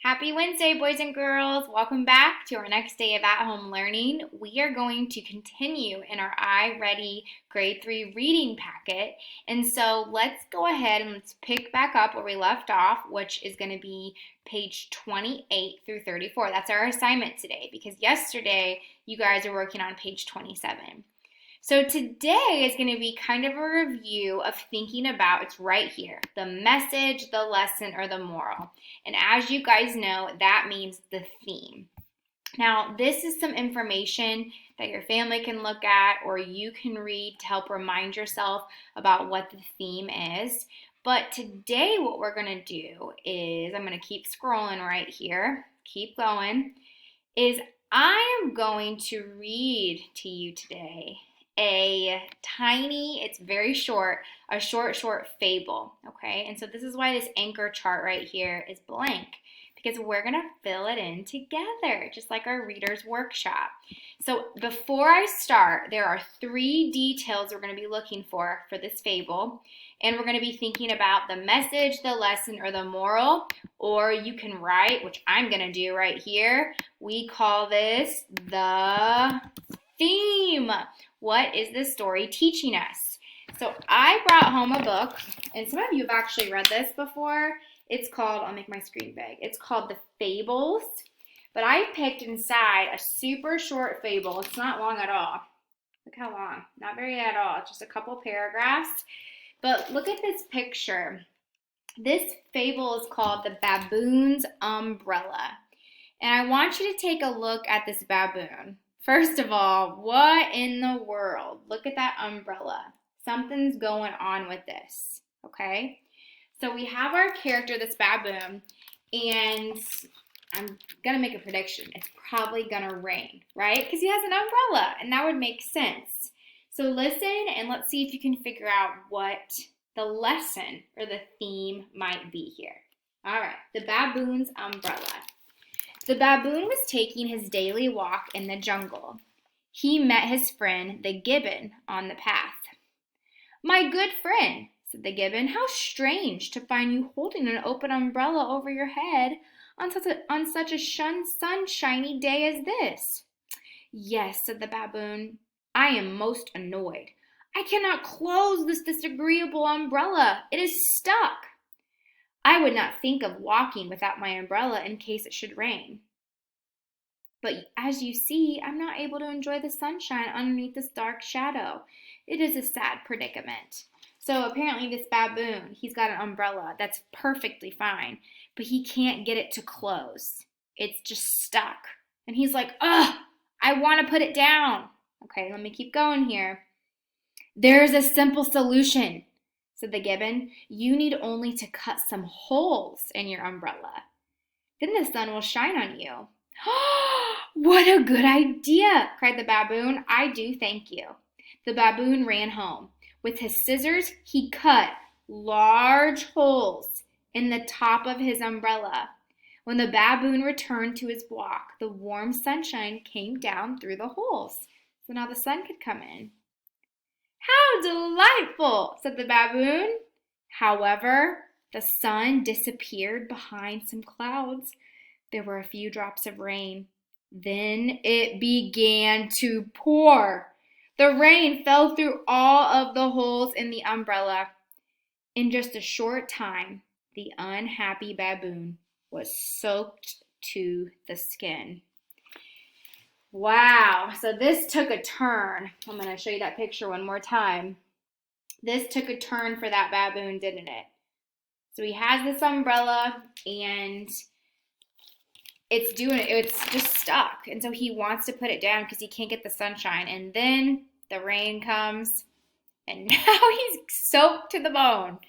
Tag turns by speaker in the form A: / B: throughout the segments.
A: Happy Wednesday, boys and girls. Welcome back to our next day of at-home learning. We are going to continue in our iReady Grade 3 reading packet. And so let's go ahead and let's pick back up where we left off, which is going to be page 28 through 34. That's our assignment today because yesterday you guys are working on page 27. So today is going to be kind of a review of thinking about, it's right here, the message, the lesson, or the moral. And as you guys know, that means the theme. Now, this is some information that your family can look at or you can read to help remind yourself about what the theme is. But today what we're going to do is, I'm going to keep scrolling right here, keep going, is I am going to read to you today a tiny, it's very short, a short fable, okay? And so this is why this anchor chart right here is blank, because we're gonna fill it in together, just like our reader's workshop. So before I start, there are 3 details we're gonna be looking for this fable, and we're gonna be thinking about the message, the lesson, or the moral, or you can write, which I'm gonna do right here. We call this the theme. What is this story teaching us? So I brought home a book, and some of you have actually read this before. It's called, I'll make my screen big. It's called The Fables, but I picked inside a super short fable. It's not long at all. Look how long. Not very at all. Just a couple paragraphs. But look at this picture. This fable is called The Baboon's Umbrella. And I want you to take a look at this baboon. First of all, what in the world? Look at that umbrella. Something's going on with this, okay? So we have our character, this baboon, and I'm going to make a prediction. It's probably going to rain, right? Because he has an umbrella, and that would make sense. So listen, and let's see if you can figure out what the lesson or the theme might be here. All right, the baboon's umbrella. The baboon was taking his daily walk in the jungle. He met his friend, the gibbon, on the path. "My good friend," said the gibbon, "how strange to find you holding an open umbrella over your head on such a sunshiny day as this." "Yes," said the baboon, "I am most annoyed. I cannot close this disagreeable umbrella. It is stuck. I would not think of walking without my umbrella in case it should rain. But as you see, I'm not able to enjoy the sunshine underneath this dark shadow. It is a sad predicament." So apparently this baboon, he's got an umbrella that's perfectly fine, but he can't get it to close. It's just stuck. And he's like, "Ugh, I want to put it down." Okay, let me keep going here. "There's a simple solution," said the gibbon. "You need only to cut some holes in your umbrella. Then the sun will shine on you." "What a good idea," cried the baboon. "I do thank you." The baboon ran home. With his scissors, he cut large holes in the top of his umbrella. When the baboon returned to his walk, the warm sunshine came down through the holes, so now the sun could come in. "How delightful," said the baboon. However, the sun disappeared behind some clouds. There were a few drops of rain. Then it began to pour. The rain fell through all of the holes in the umbrella. In just a short time, the unhappy baboon was soaked to the skin. Wow, so this took a turn. I'm going to show you that picture one more time. This took a turn for that baboon, didn't it? So he has this umbrella and it's just stuck. And so he wants to put it down because he can't get the sunshine. And then the rain comes and now he's soaked to the bone.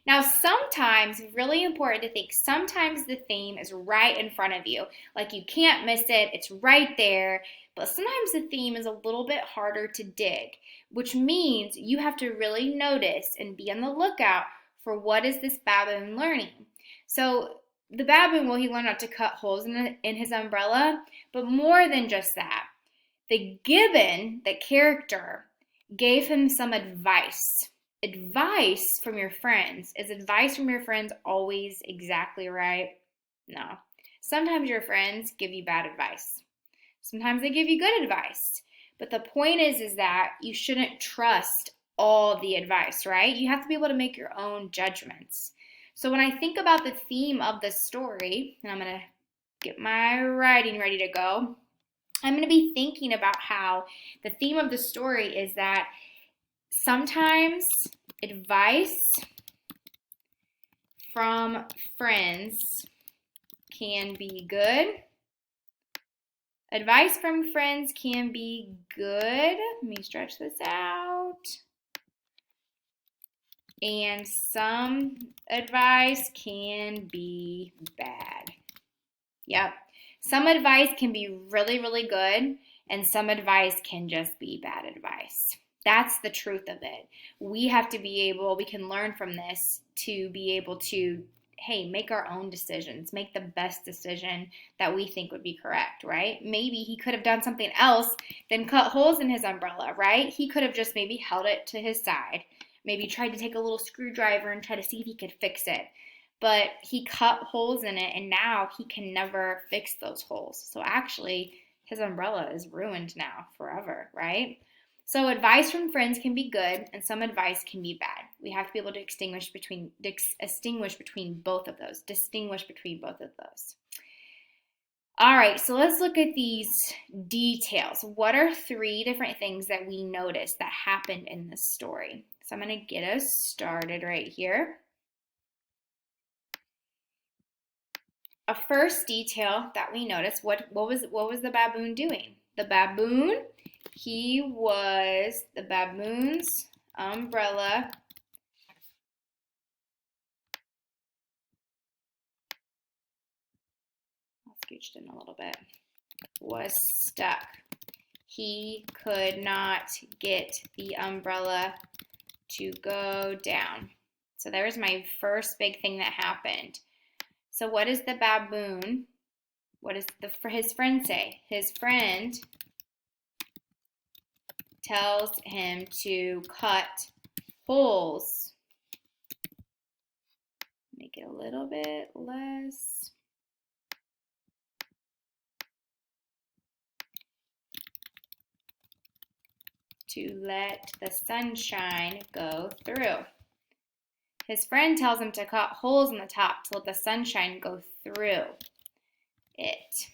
A: Now, sometimes, really important to think, sometimes the theme is right in front of you. Like you can't miss it, it's right there. But sometimes the theme is a little bit harder to dig, which means you have to really notice and be on the lookout for what is this baboon learning. So the baboon, well, he learned not to cut holes in his umbrella, but more than just that. The gibbon, the character, gave him some advice. Advice from your friends. Is advice from your friends always exactly right? No. Sometimes your friends give you bad advice. Sometimes they give you good advice. But the point is that you shouldn't trust all the advice, right? You have to be able to make your own judgments. So when I think about the theme of the story, and I'm going to get my writing ready to go, I'm going to be thinking about how the theme of the story is that sometimes advice from friends can be good. Advice from friends can be good. Let me stretch this out. And some advice can be bad. Yep. Some advice can be really, really good, and some advice can just be bad advice. That's the truth of it. We have to be able, we can learn from this to be able to, hey, make our own decisions, make the best decision that we think would be correct, right? Maybe he could have done something else than cut holes in his umbrella, right? He could have just maybe held it to his side, maybe tried to take a little screwdriver and try to see if he could fix it. But he cut holes in it, and now he can never fix those holes. So actually, his umbrella is ruined now forever, right? So advice from friends can be good, and some advice can be bad. We have to be able to distinguish between both of those. Distinguish between both of those. All right, so let's look at these details. What are 3 different things that we noticed that happened in this story? So I'm going to get us started right here. A first detail that we noticed, what was the baboon doing? The baboon's umbrella scooched in a little bit, was stuck. He could not get the umbrella to go down. So there's my first big thing that happened. So what is the baboon? What does his friend say? His friend tells him to cut holes. Make it a little bit less. To let the sunshine go through. His friend tells him to cut holes in the top to let the sunshine go through it.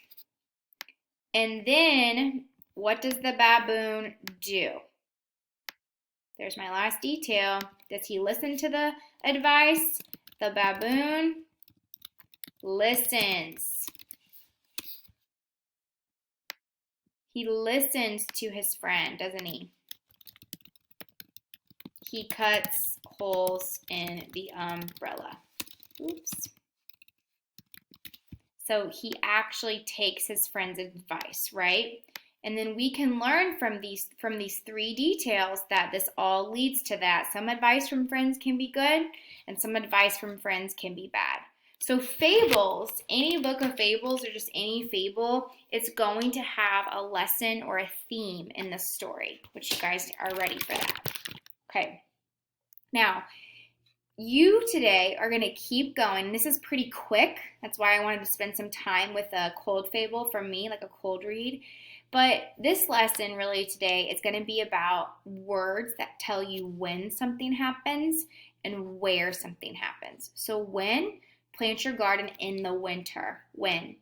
A: And then, what does the baboon do? There's my last detail. Does he listen to the advice? The baboon listens. He listens to his friend, doesn't he? He cuts holes in the umbrella. Oops. So he actually takes his friend's advice, right? And then we can learn from these 3 details that this all leads to that. Some advice from friends can be good, and some advice from friends can be bad. So fables, any book of fables or just any fable, it's going to have a lesson or a theme in the story, which you guys are ready for that. Okay. Now, you today are going to keep going. This is pretty quick. That's why I wanted to spend some time with a cold fable from me, like a cold read. But this lesson really today is going to be about words that tell you when something happens and where something happens. So when, plant your garden in the winter. When,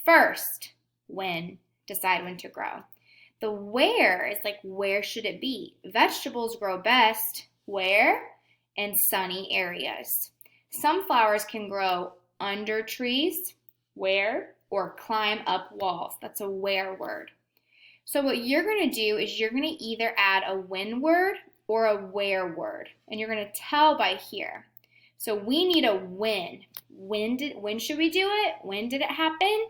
A: first, when, decide when to grow. The where is like, where should it be? Vegetables grow best where? In sunny areas. Some flowers can grow under trees, where, or climb up walls. That's a where word. So what you're going to do is you're going to either add a when word or a where word, and you're going to tell by here. So we need a when. When should we do it? When did it happen?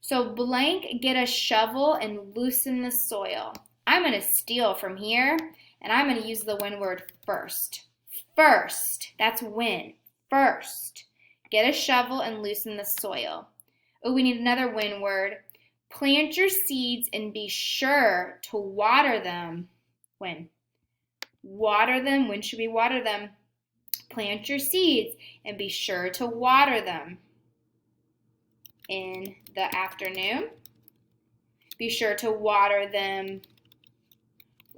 A: So blank, get a shovel and loosen the soil. I'm going to steal from here, and I'm going to use the when word first. First, that's when. First, get a shovel and loosen the soil. Oh, we need another when word. Plant your seeds and be sure to water them. When? Water them. When should we water them? Plant your seeds and be sure to water them. in the afternoon. Be sure to water them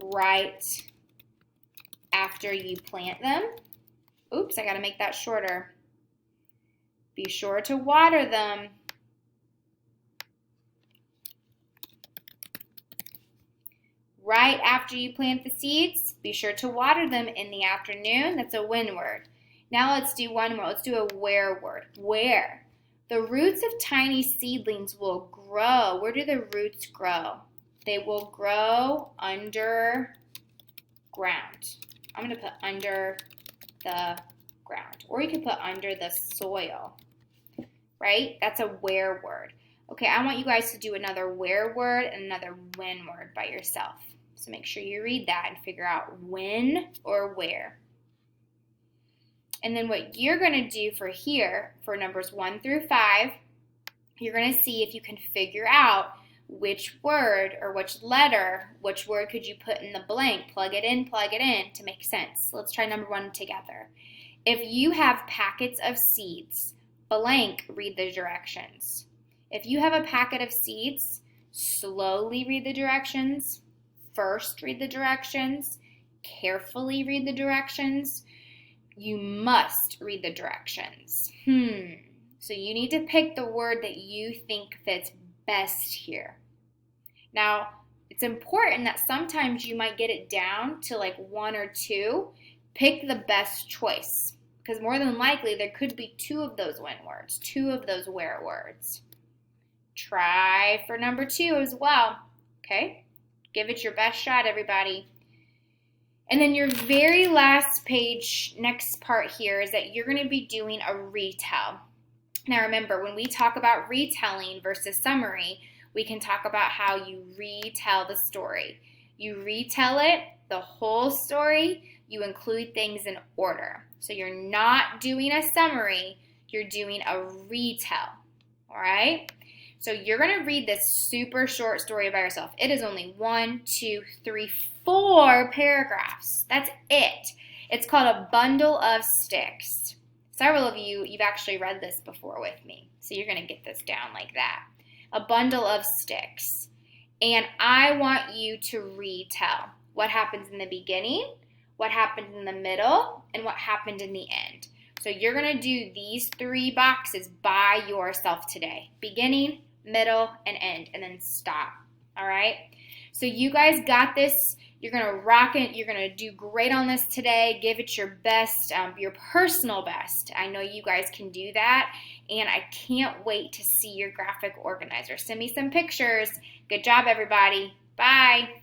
A: right after you plant them. Oops, I gotta make that shorter. Be sure to water them right after you plant the seeds. Be sure to water them in the afternoon. That's a when word. Now let's do one more. Let's do a where word. Where? The roots of tiny seedlings will grow. Where do the roots grow? They will grow underground. I'm going to put under the ground. Or you can put under the soil. Right? That's a where word. Okay, I want you guys to do another where word and another when word by yourself. So make sure you read that and figure out when or where. And then what you're going to do for here, for numbers 1 through 5, you're going to see if you can figure out which word or which letter, which word could you put in the blank. Plug it in to make sense. Let's try number 1 together. If you have packets of seeds, blank, read the directions. If you have a packet of seeds, slowly read the directions. First, read the directions. Carefully read the directions. You must read the directions. So you need to pick the word that you think fits best here. Now, it's important that sometimes you might get it down to like 1 or 2. Pick the best choice, because more than likely there could be 2 of those when words, 2 of those where words. Try for number 2 as well, okay? Give it your best shot, everybody. And then your very last page, next part here, is that you're going to be doing a retell. Now remember, when we talk about retelling versus summary, we can talk about how you retell the story. You retell it, the whole story, you include things in order. So you're not doing a summary, you're doing a retell, all right? So you're going to read this super short story by yourself. It is only 1, 2, 3, 4 paragraphs. That's it. It's called A Bundle of Sticks. Several of you, you've actually read this before with me. So you're going to get this down like that. A Bundle of Sticks. And I want you to retell what happens in the beginning, what happened in the middle, and what happened in the end. So you're going to do these 3 boxes by yourself today. Beginning, middle, and end, and then stop. All right? So you guys got this. You're going to rock it. You're going to do great on this today. Give it your best, your personal best. I know you guys can do that, and I can't wait to see your graphic organizer. Send me some pictures. Good job, everybody. Bye.